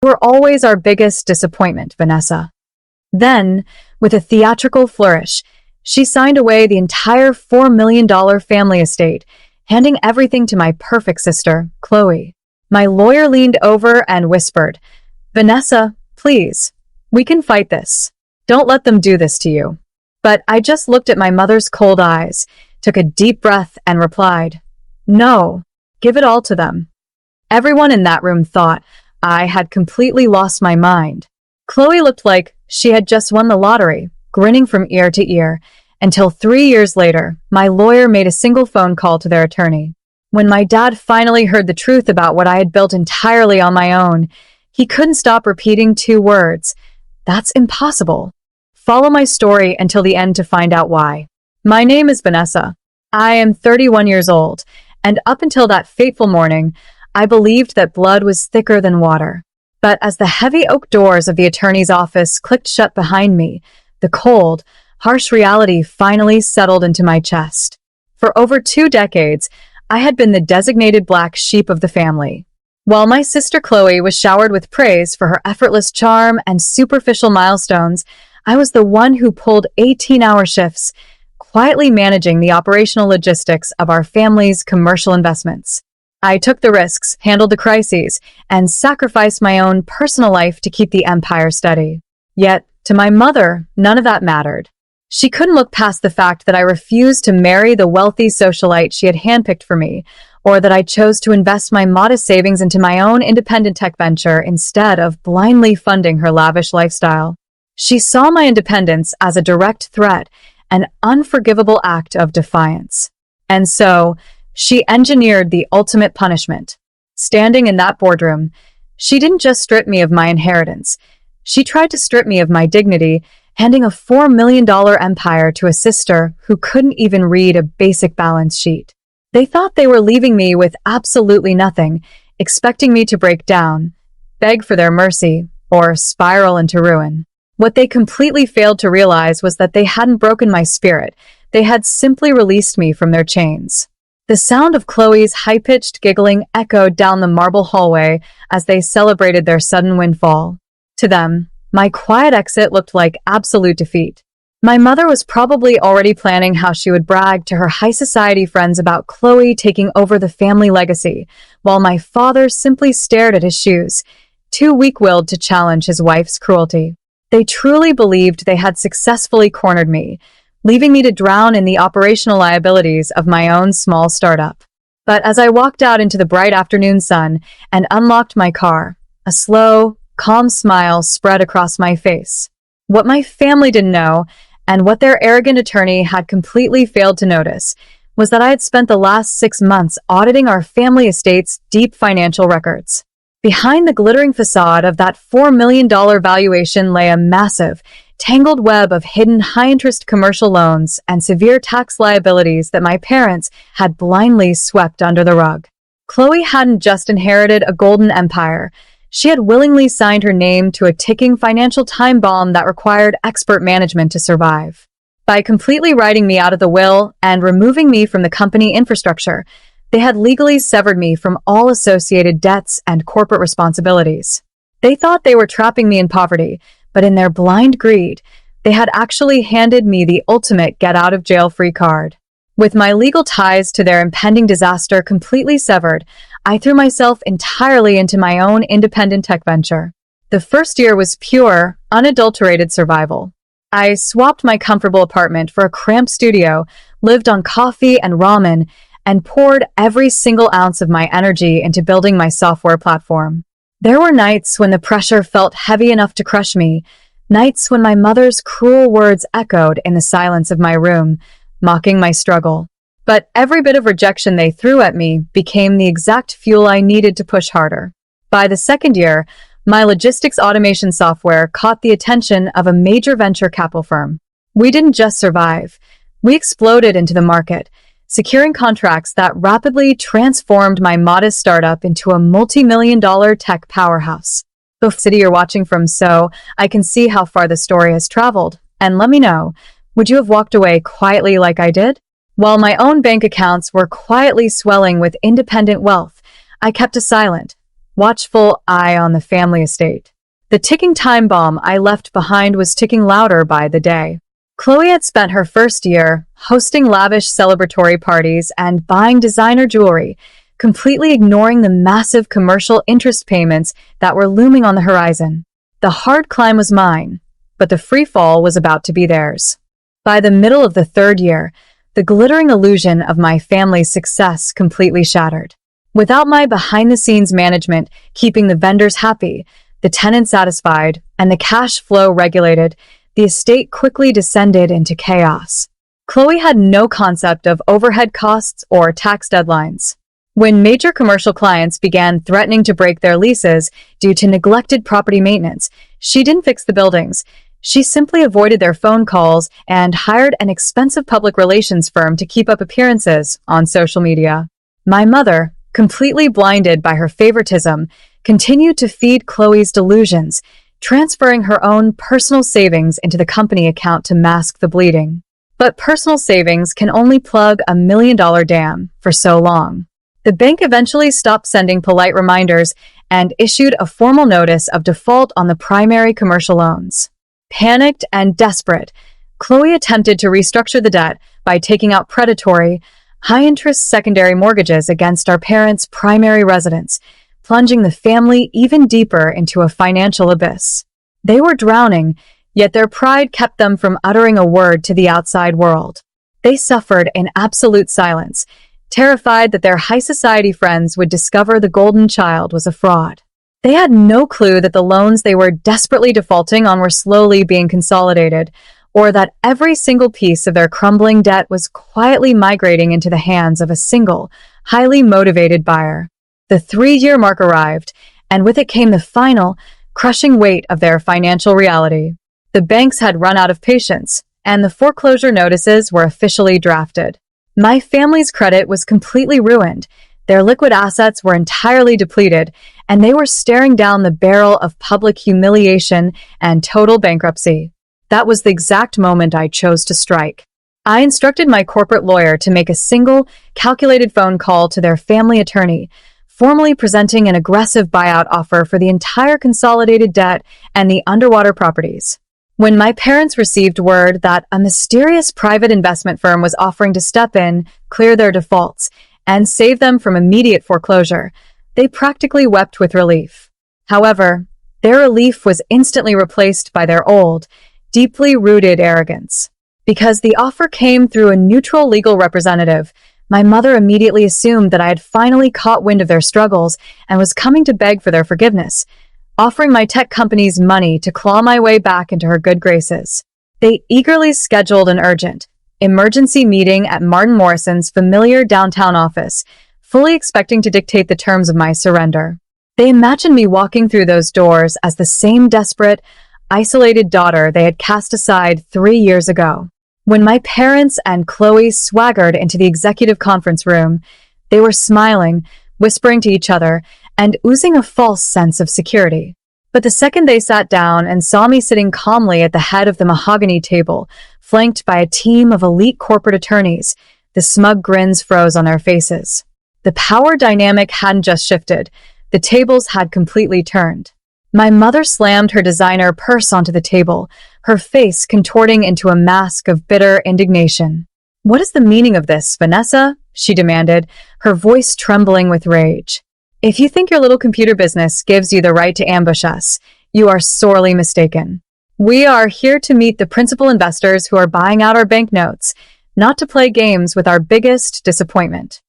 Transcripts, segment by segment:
You were always our biggest disappointment, Vanessa." Then, with a theatrical flourish, she signed away the entire $4 million family estate, handing everything to my perfect sister, Chloe. My lawyer leaned over and whispered, "Vanessa, please, we can fight this. Don't let them do this to you." But I just looked at my mother's cold eyes, took a deep breath, and replied, "No, give it all to them." Everyone in that room thought I had completely lost my mind. Chloe looked like she had just won the lottery, grinning from ear to ear, until 3 years later, my lawyer made a single phone call to their attorney. When my dad finally heard the truth about what I had built entirely on my own, he couldn't stop repeating 2 words: "That's impossible." Follow my story until the end to find out why. My name is Vanessa. I am 31 years old, and up until that fateful morning, I believed that blood was thicker than water. But as the heavy oak doors of the attorney's office clicked shut behind me, the cold, harsh reality finally settled into my chest. For over 2 decades, I had been the designated black sheep of the family. While my sister Chloe was showered with praise for her effortless charm and superficial milestones, I was the one who pulled 18-hour shifts, quietly managing the operational logistics of our family's commercial investments. I took the risks, handled the crises, and sacrificed my own personal life to keep the empire steady. Yet, to my mother, none of that mattered. She couldn't look past the fact that I refused to marry the wealthy socialite she had handpicked for me, or that I chose to invest my modest savings into my own independent tech venture instead of blindly funding her lavish lifestyle. She saw my independence as a direct threat, an unforgivable act of defiance. And so, she engineered the ultimate punishment. Standing in that boardroom, she didn't just strip me of my inheritance. She tried to strip me of my dignity, handing a $4 million empire to a sister who couldn't even read a basic balance sheet. They thought they were leaving me with absolutely nothing, expecting me to break down, beg for their mercy, or spiral into ruin. What they completely failed to realize was that they hadn't broken my spirit. They had simply released me from their chains. The sound of Chloe's high-pitched giggling echoed down the marble hallway as they celebrated their sudden windfall. To them, my quiet exit looked like absolute defeat. My mother was probably already planning how she would brag to her high society friends about Chloe taking over the family legacy, while my father simply stared at his shoes, too weak-willed to challenge his wife's cruelty. They truly believed they had successfully cornered me, leaving me to drown in the operational liabilities of my own small startup. But as I walked out into the bright afternoon sun and unlocked my car, a slow, calm smile spread across my face. What my family didn't know, and what their arrogant attorney had completely failed to notice, was that I had spent the last 6 months auditing our family estate's deep financial records. Behind the glittering facade of that $4 million valuation lay a massive, tangled web of hidden high-interest commercial loans and severe tax liabilities that my parents had blindly swept under the rug. Chloe hadn't just inherited a golden empire. She had willingly signed her name to a ticking financial time bomb that required expert management to survive. By completely writing me out of the will and removing me from the company infrastructure, they had legally severed me from all associated debts and corporate responsibilities. They thought they were trapping me in poverty, but in their blind greed, they had actually handed me the ultimate get-out-of-jail-free card. With my legal ties to their impending disaster completely severed, I threw myself entirely into my own independent tech venture. The first year was pure, unadulterated survival. I swapped my comfortable apartment for a cramped studio, lived on coffee and ramen, and poured every single ounce of my energy into building my software platform. There were nights when the pressure felt heavy enough to crush me, nights when my mother's cruel words echoed in the silence of my room, mocking my struggle. But every bit of rejection they threw at me became the exact fuel I needed to push harder. By the second year, my logistics automation software caught the attention of a major venture capital firm. We didn't just survive. We exploded into the market, securing contracts that rapidly transformed my modest startup into a multi-million-dollar tech powerhouse. The city you're watching from, so I can see how far the story has traveled. And let me know, would you have walked away quietly like I did? While my own bank accounts were quietly swelling with independent wealth, I kept a silent, watchful eye on the family estate. The ticking time bomb I left behind was ticking louder by the day. Chloe had spent her first year hosting lavish celebratory parties and buying designer jewelry, completely ignoring the massive commercial interest payments that were looming on the horizon. The hard climb was mine, but the free fall was about to be theirs. By the middle of the third year, the glittering illusion of my family's success completely shattered. Without my behind-the-scenes management keeping the vendors happy, the tenants satisfied, and the cash flow regulated, the estate quickly descended into chaos. Chloe had no concept of overhead costs or tax deadlines. When major commercial clients began threatening to break their leases due to neglected property maintenance, she didn't fix the buildings. She simply avoided their phone calls and hired an expensive public relations firm to keep up appearances on social media. My mother, completely blinded by her favoritism, continued to feed Chloe's delusions, transferring her own personal savings into the company account to mask the bleeding. But personal savings can only plug a $1 million dam for so long. The bank eventually stopped sending polite reminders and issued a formal notice of default on the primary commercial loans. Panicked and desperate, Chloe attempted to restructure the debt by taking out predatory, high-interest secondary mortgages against our parents' primary residence, plunging the family even deeper into a financial abyss. They were drowning, yet their pride kept them from uttering a word to the outside world. They suffered in absolute silence, terrified that their high society friends would discover the golden child was a fraud. They had no clue that the loans they were desperately defaulting on were slowly being consolidated, or that every single piece of their crumbling debt was quietly migrating into the hands of a single, highly motivated buyer. The 3-year mark arrived, and with it came the final, crushing weight of their financial reality. The banks had run out of patience, and the foreclosure notices were officially drafted. My family's credit was completely ruined, their liquid assets were entirely depleted, and they were staring down the barrel of public humiliation and total bankruptcy. That was the exact moment I chose to strike. I instructed my corporate lawyer to make a single, calculated phone call to their family attorney, formally presenting an aggressive buyout offer for the entire consolidated debt and the underwater properties. When my parents received word that a mysterious private investment firm was offering to step in, clear their defaults, and save them from immediate foreclosure, they practically wept with relief. However, their relief was instantly replaced by their old, deeply rooted arrogance. Because the offer came through a neutral legal representative, my mother immediately assumed that I had finally caught wind of their struggles and was coming to beg for their forgiveness, offering my tech companies money to claw my way back into her good graces. They eagerly scheduled an urgent, emergency meeting at Martin Morrison's familiar downtown office, fully expecting to dictate the terms of my surrender. They imagined me walking through those doors as the same desperate, isolated daughter they had cast aside 3 years ago. When my parents and Chloe swaggered into the executive conference room, they were smiling, whispering to each other, and oozing a false sense of security. But the second they sat down and saw me sitting calmly at the head of the mahogany table, flanked by a team of elite corporate attorneys, the smug grins froze on their faces. The power dynamic hadn't just shifted, the tables had completely turned. My mother slammed her designer purse onto the table, her face contorting into a mask of bitter indignation. "What is the meaning of this, Vanessa?" she demanded, her voice trembling with rage. "If you think your little computer business gives you the right to ambush us, you are sorely mistaken. We are here to meet the principal investors who are buying out our banknotes, not to play games with our biggest disappointment."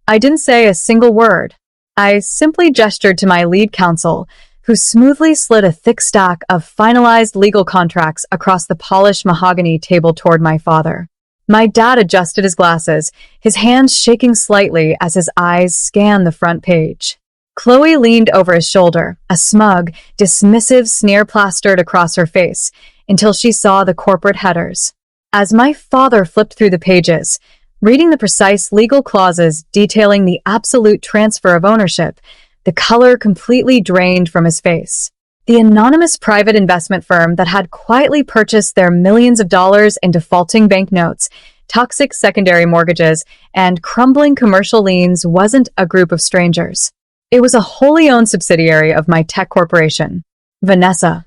I didn't say a single word. I simply gestured to my lead counsel, who smoothly slid a thick stack of finalized legal contracts across the polished mahogany table toward my father. My dad adjusted his glasses, his hands shaking slightly as his eyes scanned the front page. Chloe leaned over his shoulder, a smug, dismissive sneer plastered across her face, until she saw the corporate headers. As my father flipped through the pages, reading the precise legal clauses detailing the absolute transfer of ownership, the color completely drained from his face. The anonymous private investment firm that had quietly purchased their millions of dollars in defaulting banknotes, toxic secondary mortgages, and crumbling commercial liens wasn't a group of strangers. It was a wholly owned subsidiary of my tech corporation. Vanessa.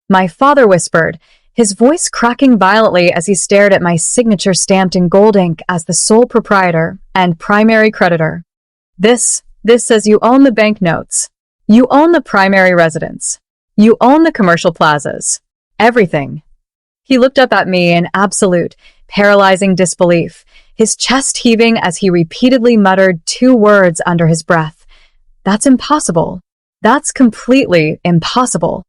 My father whispered, his voice cracking violently as he stared at my signature stamped in gold ink as the sole proprietor and primary creditor. This says you own the banknotes. You own the primary residence. You own the commercial plazas. Everything. He looked up at me in absolute, paralyzing disbelief, his chest heaving as he repeatedly muttered two words under his breath. That's impossible. That's completely impossible.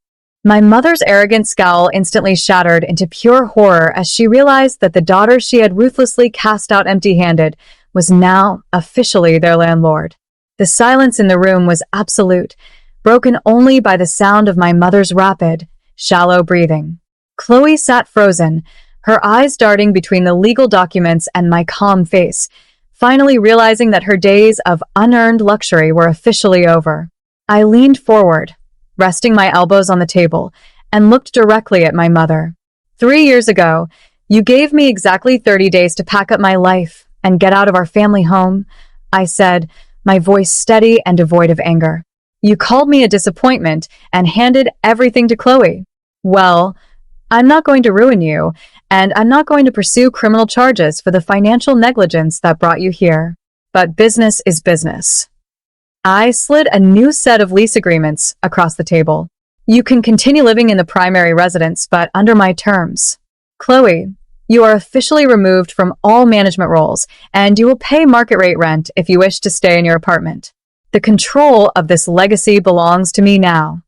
My mother's arrogant scowl instantly shattered into pure horror as she realized that the daughter she had ruthlessly cast out empty-handed was now officially their landlord. The silence in the room was absolute, broken only by the sound of my mother's rapid, shallow breathing. Chloe sat frozen, her eyes darting between the legal documents and my calm face, finally realizing that her days of unearned luxury were officially over. I leaned forward, resting my elbows on the table, and looked directly at my mother. 3 years ago, you gave me exactly 30 days to pack up my life and get out of our family home, I said, my voice steady and devoid of anger. You called me a disappointment and handed everything to Chloe. Well, I'm not going to ruin you, and I'm not going to pursue criminal charges for the financial negligence that brought you here. But business is business. I slid a new set of lease agreements across the table. You can continue living in the primary residence, but under my terms. Chloe, you are officially removed from all management roles, and you will pay market rate rent if you wish to stay in your apartment. The control of this legacy belongs to me now.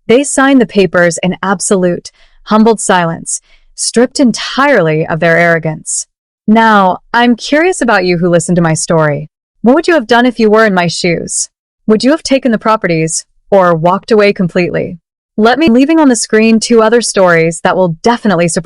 They signed the papers in absolute, humbled silence, stripped entirely of their arrogance. Now, I'm curious about you who listened to my story. What would you have done if you were in my shoes? Would you have taken the properties or walked away completely? Let me leaving on the screen 2 other stories that will definitely surprise